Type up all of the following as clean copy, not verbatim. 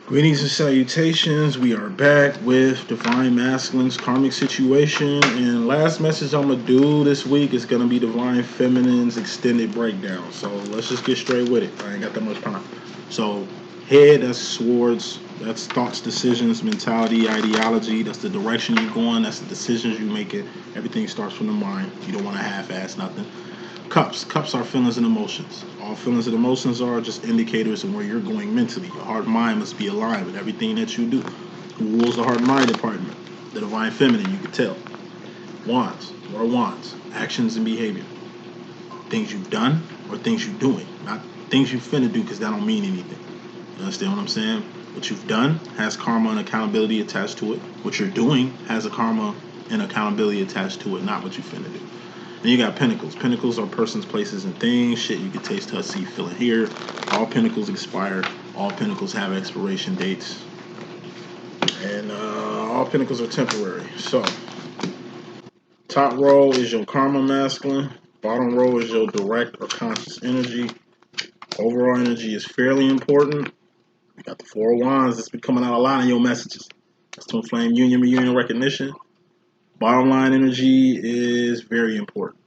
Greetings and salutations. We are back with Divine Masculine's Karmic Situation. And last message I'm going to do this week is going to be Divine Feminine's extended breakdown. So let's just get straight with it. I ain't got that much time. So, head, that's swords. That's thoughts, decisions, mentality, ideology. That's the direction you're going. That's the decisions you're making. Everything starts from the mind. You don't want to half-ass nothing. Cups. Cups are feelings and emotions. All feelings and emotions are just indicators of where you're going mentally. Your heart and mind must be aligned with everything that you do. Who rules the heart and mind department? The Divine Feminine, you can tell. Wands. What are wands? Actions and behavior. Things you've done or things you're doing. Not things you finna do because that don't mean anything. You understand what I'm saying? What you've done has karma and accountability attached to it. What you're doing has a karma and accountability attached to it, not what you finna do. Then you got pentacles. Pentacles are persons, places, and things. Shit you can taste, touch, see, feel, and hear. All pentacles expire. All pentacles have expiration dates. And all pentacles are temporary. So, top row is your karma masculine. Bottom row is your direct or conscious energy. Overall energy is fairly important. You got the Four of Wands that's been coming out a lot in your messages. That's twin flame union, reunion, recognition. Bottom line energy is very important.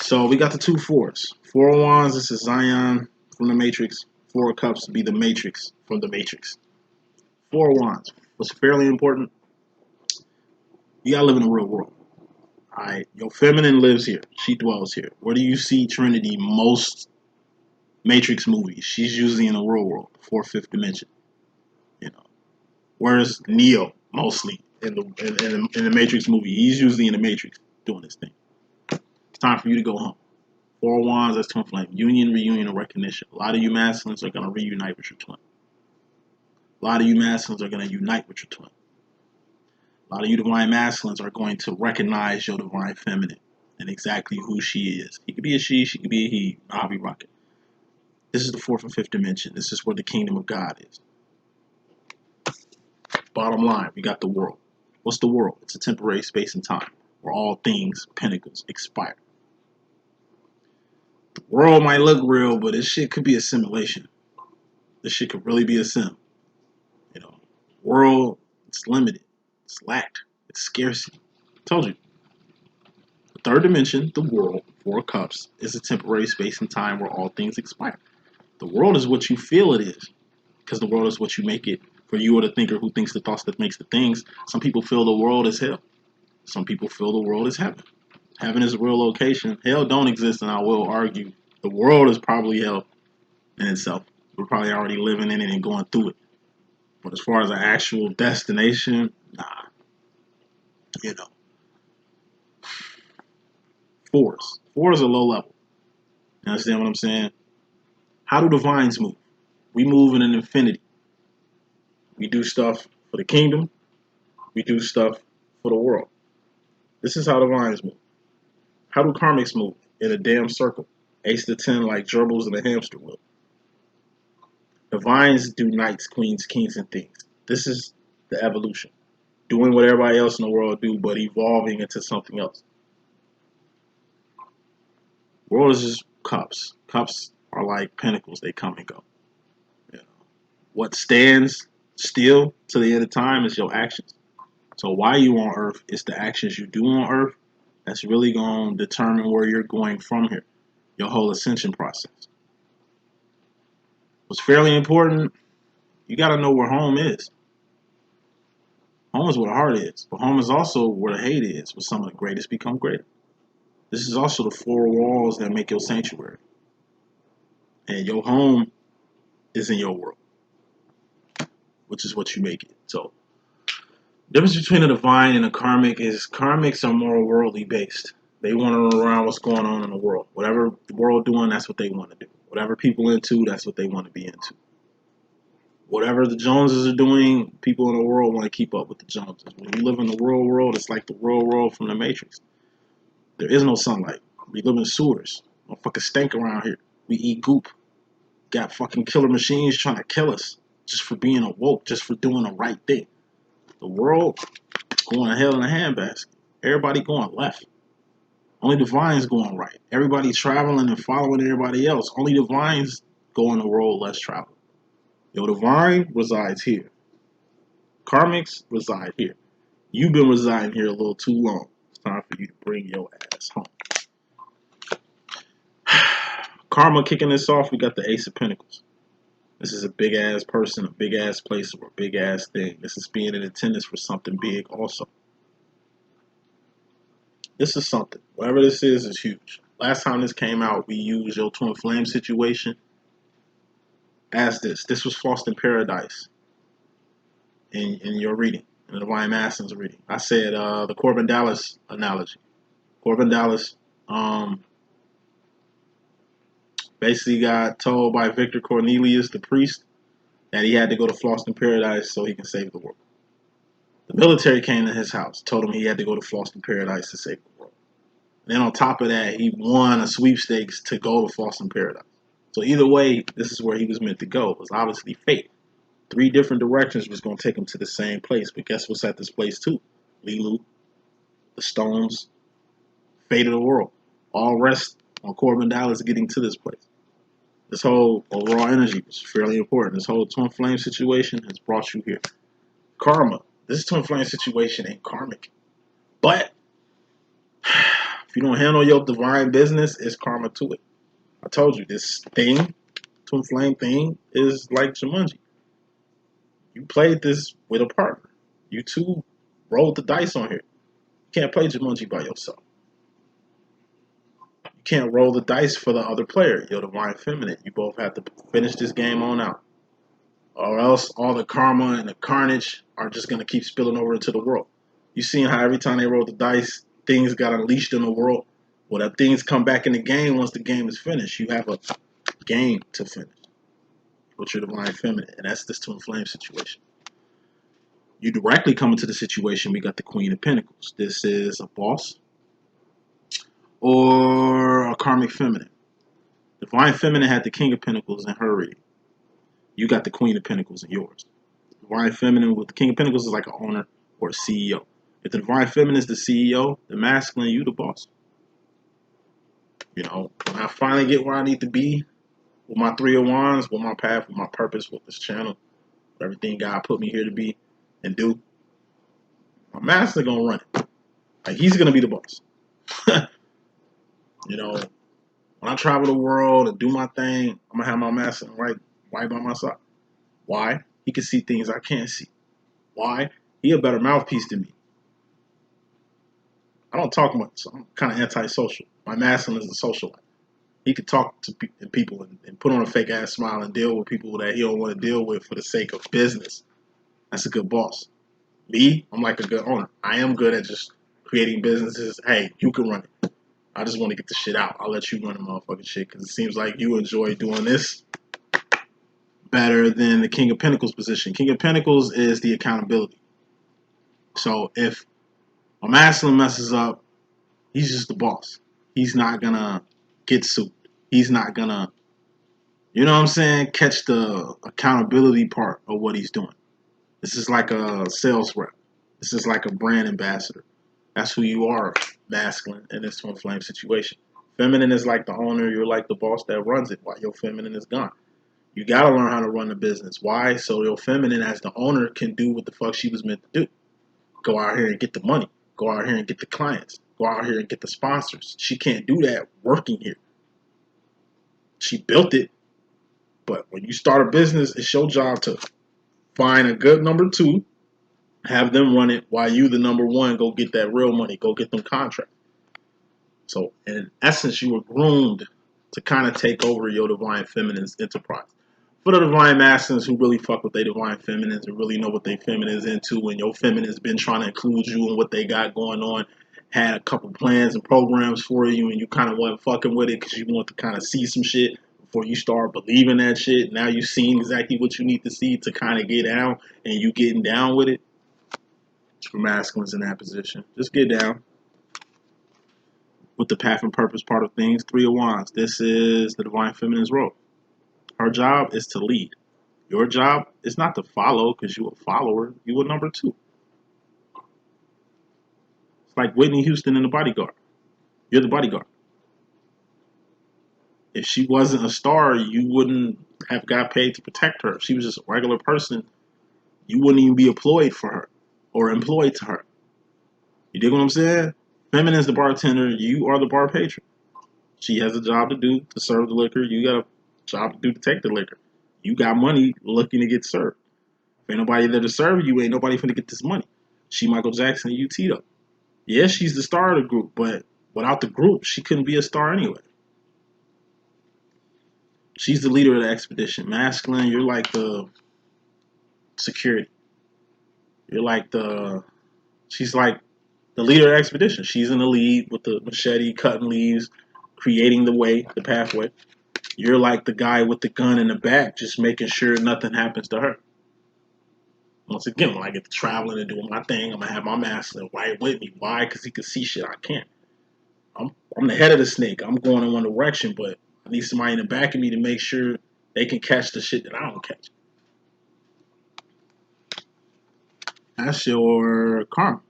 So we got the two fours. Four of Wands, this is Zion from the Matrix. Four of Cups would be the Matrix from the Matrix. Four of Wands. What's fairly important, you gotta live in the real world. Alright, your feminine lives here. She dwells here. Where do you see Trinity most Matrix movies? She's usually in the real world, fourth, fifth dimension. You know. Where's Neo mostly in the Matrix movie? He's usually in the Matrix doing his thing. It's time for you to go home. Four of Wands, that's twin flame. Union, reunion, and recognition. A lot of you masculines are going to reunite with your twin. A lot of you masculines are going to unite with your twin. A lot of you divine masculines are going to recognize your divine feminine and exactly who she is. He could be a she could be a he. I'll be rocking. This is the fourth and fifth dimension. This is where the kingdom of God is. Bottom line, we got the world. What's the world? It's a temporary space and time where all things, pentacles, expire. The world might look real, but this shit could be a simulation. This shit could really be a sim. You know, world, it's limited, it's lacked, it's scarcity. I told you. The third dimension, the world, Four of Cups, is a temporary space and time where all things expire. The world is what you feel it is, because the world is what you make it. For you or the thinker who thinks the thoughts that makes the things, some people feel the world is hell. Some people feel the world is heaven. Heaven is a real location. Hell don't exist, and I will argue the world is probably hell in itself. We're probably already living in it and going through it. But as far as an actual destination, nah. You know. Fours. Fours are low level. You understand what I'm saying? How do divines move? We move in an infinity. We do stuff for the kingdom. We do stuff for the world. This is how divines move. How do karmics move? In a damn circle. Ace to 10 like gerbils in a hamster wheel. Divines do knights, queens, kings, and things. This is the evolution. Doing what everybody else in the world do, but evolving into something else. World is just cups. Cups are like pentacles. They come and go. You know, what stands still to the end of time is your actions. So why you on Earth is the actions you do on Earth that's really going to determine where you're going from here. Your whole ascension process. What's fairly important, you got to know where home is. Home is where the heart is, but home is also where the hate is, where some of the greatest become greater. This is also the four walls that make your sanctuary. And your home is in your world, which is what you make it. So, the difference between a divine and a karmic is karmics are more worldly based. They want to run around what's going on in the world. Whatever the world doing, that's what they want to do. Whatever people into, that's what they want to be into. Whatever the Joneses are doing, people in the world want to keep up with the Joneses. When you live in the real world, it's like the real world from the Matrix. There is no sunlight. We live in sewers. Motherfuckers stink around here. We eat goop. Got fucking killer machines trying to kill us just for being awoke, just for doing the right thing. The world going to hell in a handbasket. Everybody going left. Only divines going right. Everybody traveling and following everybody else. Only divines go in the world less traveled. Your divine resides here. Karmics reside here. You've been residing here a little too long. It's time for you to bring your ass home. Karma kicking this off, we got the Ace of Pentacles. This is a big ass person, a big ass place, or a big ass thing. This is being in attendance for something big also. This is something. Whatever this is huge. Last time this came out, we used your twin flame situation as this. This was Lost in Paradise in your reading, in the Divine Masons reading. I said the Corbin Dallas analogy. Corbin Dallas basically got told by Victor Cornelius, the priest, that he had to go to Floston Paradise so he can save the world. The military came to his house, told him he had to go to Floston Paradise to save the world. And then on top of that, he won a sweepstakes to go to Floston Paradise. So either way, this is where he was meant to go. It was obviously fate. 3 different directions was going to take him to the same place. But guess what's at this place too? Lilu, the stones, fate of the world. All rest on Corbin Dallas getting to this place. This whole overall energy was fairly important. This whole twin flame situation has brought you here. Karma. This twin flame situation ain't karmic. But if you don't handle your divine business, it's karma to it. I told you, this thing, twin flame thing, is like Jumanji. You played this with a partner. You two rolled the dice on here. You can't play Jumanji by yourself. You can't roll the dice for the other player, your divine feminine. You both have to finish this game on out. Or else all the karma and the carnage are just going to keep spilling over into the world. You seen how every time they roll the dice, things got unleashed in the world? Well, that things come back in the game once the game is finished. You have a game to finish with your divine feminine, and that's this twin flame situation. You directly come into the situation, we got the Queen of Pentacles. This is a boss or a karmic feminine. Divine feminine had the King of Pentacles in her reading. You got the Queen of Pentacles in yours. Divine feminine with the King of Pentacles is like an owner or a CEO. If the divine feminine is the CEO, the masculine, you the boss. You know, when I finally get where I need to be with my 3 of Wands, with my path, with my purpose, with this channel, with everything God put me here to be and do, my master gonna run it. Like, he's gonna be the boss. You know, when I travel the world and do my thing, I'm gonna have my master right by my side. Why? He can see things I can't see. Why? He a better mouthpiece than me. I don't talk much, so I'm kind of antisocial. My masculine is a socialite. He could talk to people and put on a fake ass smile and deal with people that he don't want to deal with for the sake of business. That's a good boss. Me, I'm like a good owner. I am good at just creating businesses. Hey, you can run it. I just want to get the shit out. I'll let you run the motherfucking shit because it seems like you enjoy doing this better than the King of Pentacles position. King of Pentacles is the accountability. So if a masculine messes up, he's just the boss. He's not gonna get sued. He's not gonna, you know what I'm saying, catch the accountability part of what he's doing. This is like a sales rep. This is like a brand ambassador. That's who you are, masculine, in this twin flame situation. Feminine is like the owner. You're like the boss that runs it while your feminine is gone. You got to learn how to run the business. Why? So your feminine, as the owner, can do what the fuck she was meant to do. Go out here and get the money. Go out here and get the clients. Go out here and get the sponsors. She can't do that working here. She built it. But when you start a business, it's your job to find a good number 2, have them run it while you, the number 1, go get that real money. Go get them contracts. So in essence, you were groomed to kind of take over your divine feminine's enterprise. For the divine masculines who really fuck with their divine feminines and really know what their feminine is into, and your feminine's been trying to include you in what they got going on, had a couple plans and programs for you, and you kind of wasn't fucking with it because you want to kind of see some shit before you start believing that shit. Now you've seen exactly what you need to see to kind of get down, and you getting down with it. For masculines in that position, just get down with the path and purpose part of things. 3 of Wands. This is the divine feminine's role. Her job is to lead. Your job is not to follow because you're a follower. You a number 2. It's like Whitney Houston in The Bodyguard. You're the bodyguard. If she wasn't a star, you wouldn't have got paid to protect her. If she was just a regular person, you wouldn't even be employed for her or employed to her. You dig what I'm saying? Feminine is the bartender. You are the bar patron. She has a job to do to serve the liquor. You got a job to do to take the liquor. You got money looking to get served. If ain't nobody there to serve you, ain't nobody finna get this money. She Michael Jackson, you Tito. Yeah, she's the star of the group, but without the group, she couldn't be a star anyway. She's the leader of the expedition. Masculine, you're like the security. You're like she's like the leader of the expedition. She's in the lead with the machete, cutting leaves, creating the way, the pathway. You're like the guy with the gun in the back, just making sure nothing happens to her. Once again, when I get to traveling and doing my thing, I'm gonna have my masculine right with me. Why? Because he can see shit I can't. I'm the head of the snake. I'm going in one direction, but I need somebody in the back of me to make sure they can catch the shit that I don't catch. That's your karma.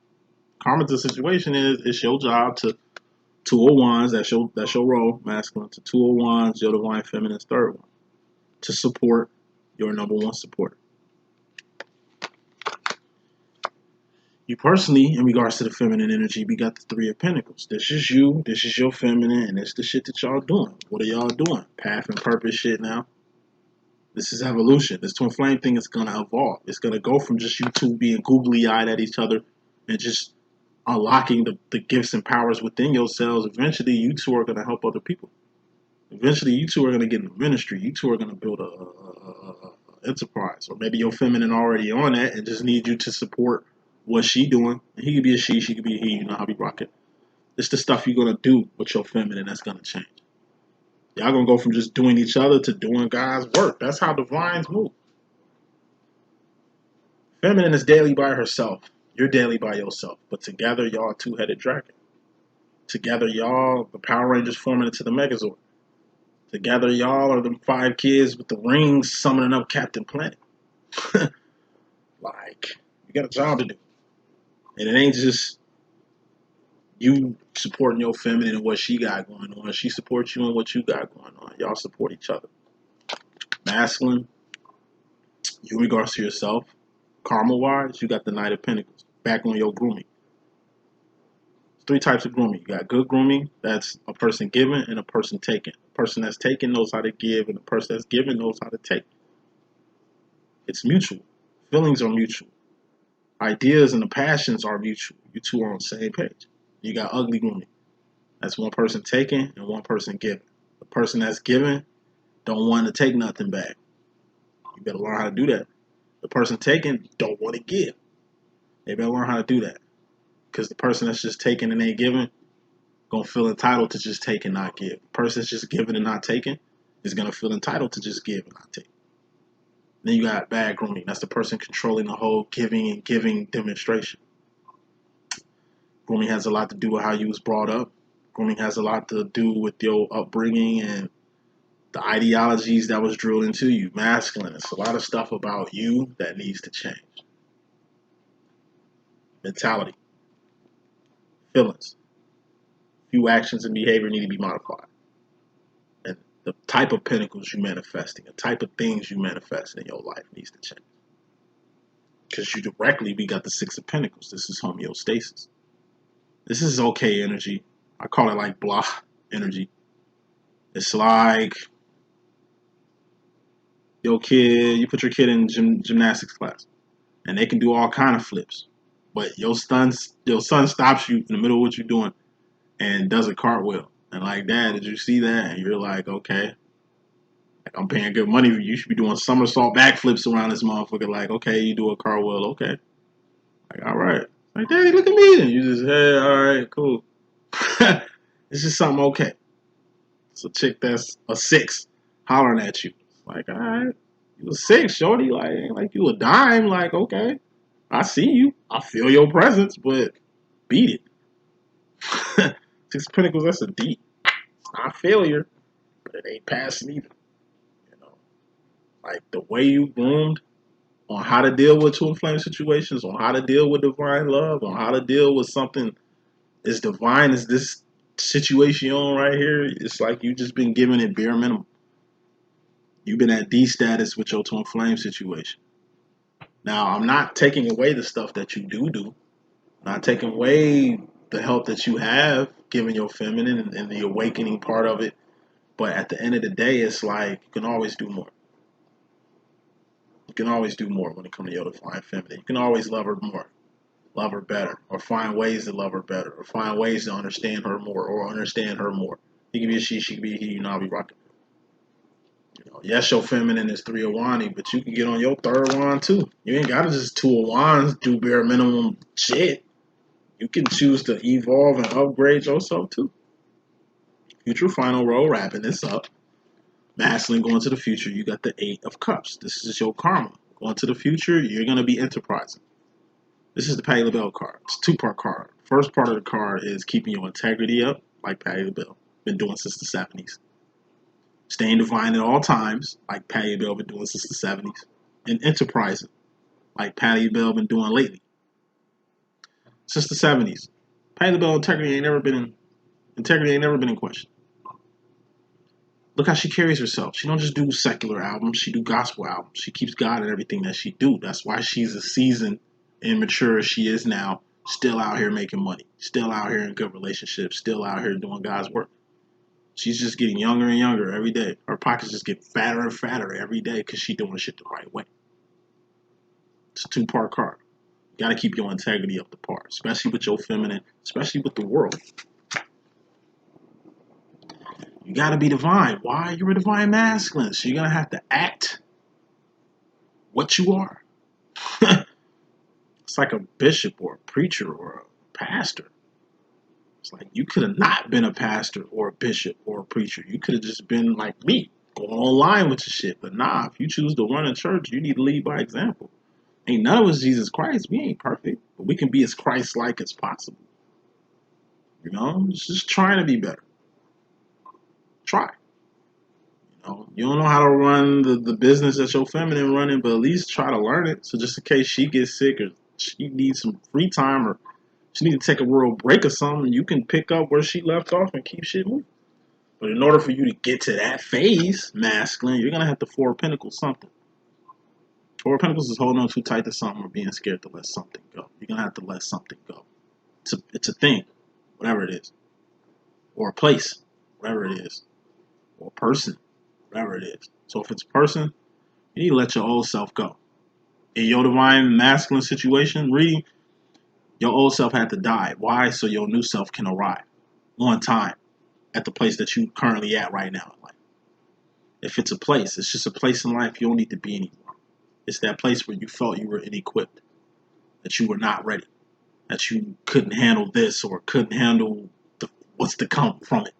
Karma to the situation is it's your job to 201s, that's your role, masculine, to 201s, your divine feminine's third one, to support your number one supporter. You personally, in regards to the feminine energy, we got the Three of Pentacles. This is you, this is your feminine, and it's the shit that y'all doing. What are y'all doing? Path and purpose shit now. This is evolution. This twin flame thing is gonna evolve. It's gonna go from just you two being googly eyed at each other and just unlocking the gifts and powers within yourselves. Eventually, you two are gonna help other people. Eventually, you two are gonna get in the ministry. You two are gonna build a enterprise, or maybe your feminine already on that and just need you to support what she doing. And he could be a she could be a he. You know how we rock it. It's the stuff you're gonna do with your feminine that's gonna change. Y'all gonna go from just doing each other to doing God's work. That's how divines move. Feminine is daily by herself. You're daily by yourself. But together, y'all two-headed dragon. Together, y'all, the Power Rangers forming into the Megazord. Together, y'all are the 5 kids with the rings summoning up Captain Planet. Like, you got a job to do. And it ain't just you supporting your feminine and what she got going on. She supports you and what you got going on. Y'all support each other. Masculine, you in regards to yourself. Karma-wise, you got the Knight of Pentacles. Back on your grooming. 3 types of grooming. You got good grooming, that's a person giving and a person taking. A person that's taking knows how to give, and the person that's giving knows how to take. It's mutual. Feelings are mutual. Ideas and the passions are mutual. You two are on the same page. You got ugly grooming. That's one person taking and one person giving. The person that's giving don't want to take nothing back. You better learn how to do that. The person taking don't want to give. They better learn how to do that. Because the person that's just taking and ain't giving gonna feel entitled to just take and not give. The person that's just giving and not taking is gonna feel entitled to just give and not take. Then you got bad grooming. That's the person controlling the whole giving and giving demonstration. Grooming has a lot to do with how you was brought up. Grooming has a lot to do with your upbringing and the ideologies that was drilled into you. Masculine. It's a lot of stuff about you that needs to change. Mentality. Feelings. Few actions and behavior need to be modified. And the type of pentacles you manifesting, the type of things you manifest in your life needs to change. Because you directly, we got the 6 of Pentacles. This is homeostasis. This is okay energy. I call it like blah energy. It's like your kid, you put your kid in gymnastics class and they can do all kind of flips. But your son stops you in the middle of what you're doing and does a cartwheel. And like, Dad, did you see that? And you're like, okay. Like, I'm paying good money for you. You should be doing somersault backflips around this motherfucker. Like, okay, you do a cartwheel, okay. Like, all right. Like, Daddy, look at me. And you just, hey, all right, cool. It's just something okay. It's a chick that's a 6 hollering at you. Like, all right, you a 6, shorty. Like, ain't like you a dime. Like, okay, I see you. I feel your presence, but beat it. 6 of Pentacles, that's a D. It's not failure, but it ain't passing either. You know, like the way you groomed on how to deal with twin flame situations, on how to deal with divine love, on how to deal with something as divine as this situation right here. It's like you just been given it bare minimum. You've been at D status with your twin flame situation. Now, I'm not taking away the stuff that you do. Not taking away the help that you have given your feminine and the awakening part of it. But at the end of the day, it's like you can always do more. You can always do more when it comes to your divine feminine. You can always love her more, love her better, or find ways to love her better, or find ways to understand her more, or understand her more. He can be a she can be a he, you know, I'll be rocking. You know, yes, your feminine is 3 of Wands, but you can get on your 3rd wand too. You ain't gotta just 2 of Wands do bare minimum shit. You can choose to evolve and upgrade yourself too. Future final roll, wrapping this up. Masculine going to the future, you got the 8 of Cups. This is your karma. Going to the future, you're going to be enterprising. This is the Patti LaBelle card. It's a 2-part card. First part of the card is keeping your integrity up, like Patti LaBelle. Been doing since the 70s. Staying divine at all times, like Patti LaBelle been doing since the 70s. And enterprising, like Patti LaBelle been doing lately. Since the 70s. Patti LaBelle integrity ain't never been in question. Look how she carries herself. She don't just do secular albums. She do gospel albums. She keeps God in everything that she do. That's why she's as seasoned and mature as she is now. Still out here making money. Still out here in good relationships. Still out here doing God's work. She's just getting younger and younger every day. Her pockets just get fatter and fatter every day because she's doing shit the right way. It's a 2-part card. You got to keep your integrity up to par, especially with your feminine, especially with the world. You got to be divine. Why? You're a divine masculine. So you're going to have to act what you are. It's like a bishop or a preacher or a pastor. It's like you could have not been a pastor or a bishop or a preacher. You could have just been like me, going online with your shit. But nah, if you choose to run a church, you need to lead by example. Ain't none of us Jesus Christ. We ain't perfect, but we can be as Christ-like as possible. You know, just trying to be better. Try. You don't know how to run the business that your feminine running, but at least try to learn it. So just in case she gets sick or she needs some free time or she needs to take a real break or something, you can pick up where she left off and keep shit moving. But in order for you to get to that phase, masculine, you're going to have to 4 of Pentacles something. 4 of Pentacles is holding on too tight to something or being scared to let something go. You're going to have to let something go. It's a thing, whatever it is. Or a place, whatever it is. Or a person, whatever it is. So if it's a person, you need to let your old self go. In your divine masculine situation, reading, your old self had to die. Why? So your new self can arrive on time at the place that you currently at right now in life. If it's a place, it's just a place in life you don't need to be anymore. It's that place where you felt you were inequipped, that you were not ready, that you couldn't handle this or couldn't handle what's to come from it.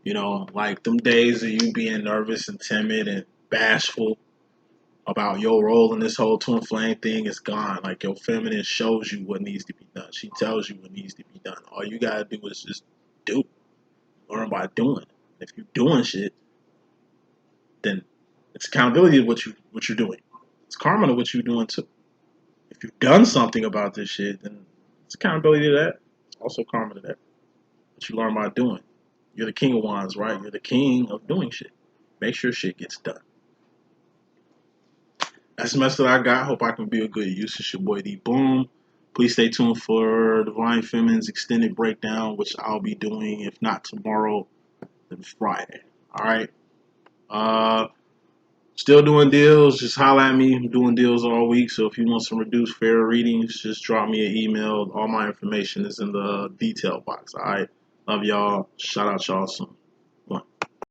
You know, like them days of you being nervous and timid and bashful about your role in this whole twin flame thing is gone. Like your feminine shows you what needs to be done. She tells you what needs to be done. All you gotta do is just do. Learn by doing. If you're doing shit, then it's accountability of what you're doing. It's karma to what you're doing too. If you've done something about this shit, then it's accountability to that. It's also karma to that. What you learn by doing. You're the king of wands, right? You're the king of doing shit. Make sure shit gets done. That's the message that I got. Hope I can be a good use. It's your boy D.Boom. Please stay tuned for Divine Feminine's extended breakdown, which I'll be doing, if not tomorrow, then Friday. Alright? Still doing deals. Just holler at me. I'm doing deals all week. So if you want some reduced fare readings, just drop me an email. All my information is in the detail box. Alright? Love y'all. Shout out y'all soon.